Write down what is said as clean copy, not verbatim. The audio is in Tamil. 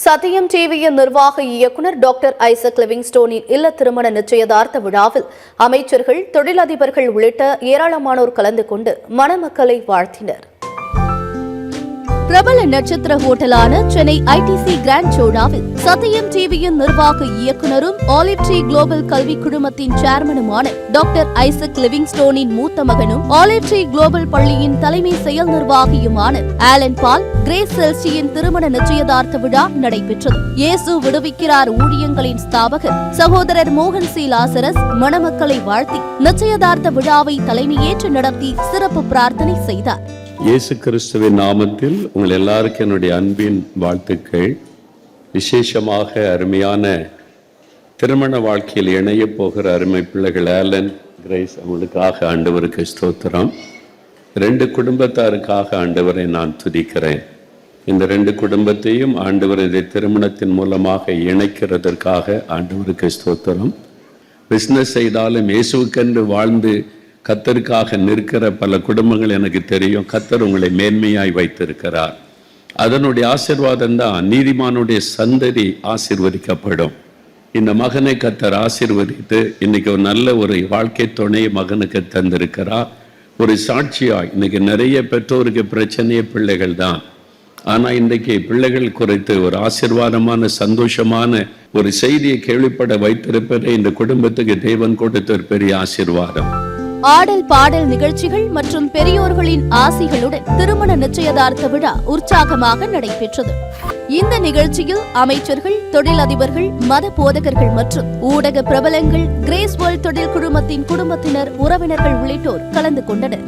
சத்தியம் டிவியின் நிர்வாக இயக்குநர் டாக்டர் ஐசக் லிவிங்ஸ்டோனின் இல்ல திருமண நிச்சயதார்த்த விழாவில் அமைச்சர்கள், தொழிலதிபர்கள் உள்ளிட்ட ஏராளமானோர் கலந்து கொண்டு மணமக்களை வாழ்த்தினர். பிரபல நட்சத்திர ஹோட்டலான சென்னை ஐடிசி கிராண்ட் சோடாவில் சத்தியம் டிவியின் நிர்வாக இயக்குநரும் ஆலிவ் ட்ரீ குளோபல் கல்வி குழுமத்தின் சேர்மனுமான டாக்டர் ஐசக் லிவிங்ஸ்டோனின் மூத்த மகனும் ஆலிவ் ட்ரீ குளோபல் பள்ளியின் தலைமை செயல் நிர்வாகியுமான ஆலன் பால் கிரேஸ் செல்சியின் திருமண நிச்சயதார்த்த விழா நடைபெற்றது. இயேசு விடுவிக்கிறார் ஊழியங்களின் ஸ்தாபகர் சகோதரர் மோகன் சி லாசரஸ் மணமக்களை வாழ்த்தி நிச்சயதார்த்த விழாவை தலைமையேற்று நடத்தி சிறப்பு பிரார்த்தனை செய்தார். இயேசு கிறிஸ்துவின் நாமத்தில் உங்கள் எல்லாருக்கும் என்னுடைய அன்பின் வாழ்த்துக்கள். விசேஷமாக அருமையான திருமண வாழ்க்கையில் இணைய போகிற அருமை பிள்ளைகள் ஆலன், கிரேஸ், அவங்களுக்காக ஆண்டவருக்கு ஸ்தோத்திரம். 2 குடும்பத்தாருக்காக ஆண்டவரை நான் துதிக்கிறேன். இந்த 2 குடும்பத்தையும் ஆண்டவர் இந்த திருமணத்தின் மூலமாக இணைக்கிறதற்காக ஆண்டவருக்கு ஸ்தோத்திரம். பிஸ்னஸ் செய்தாலும் இயேசுக்கென்று வாழ்ந்து கத்தருக்காக நிற்கிற பல குடும்பங்கள் எனக்கு தெரியும். கத்தர் உங்களை மேன்மையாய் வைத்திருக்கிறார். அதனுடைய ஆசீர்வாதம் தான் நீதிமானுடைய சந்ததி ஆசீர்வதிக்கப்படும். இந்த மகனை கத்தர் ஆசீர்வதித்து இன்னைக்கு ஒரு நல்ல ஒரு வாழ்க்கை துணை மகனுக்கு தந்திருக்கிறார். ஒரு சாட்சியாய் இன்னைக்கு நிறைய பெற்றோருக்கு பிரச்சனையே பிள்ளைகள் தான். ஆனால் இன்றைக்கு பிள்ளைகள் குறித்து ஒரு ஆசீர்வாதமான சந்தோஷமான ஒரு செய்தியை கேள்விப்பட வைத்திருப்பதே இந்த குடும்பத்துக்கு தேவன் கொடுத்த ஒரு பெரிய ஆசீர்வாதம். ஆடல் பாடல் நிகழ்ச்சிகள் மற்றும் பெரியோர்களின் ஆசிகளுடன் திருமண நிச்சயதார்த்த விழா உற்சாகமாக நடைபெற்றது. இந்த நிகழ்ச்சியில் அமைச்சர்கள், தொழிலதிபர்கள், மத போதகர்கள் மற்றும் ஊடக பிரபலங்கள், கிரேஸ் வேர்ல்ட் தொழில் குழுமத்தின் குடும்பத்தினர், உறவினர்கள் உள்ளிட்டோர் கலந்து கொண்டனர்.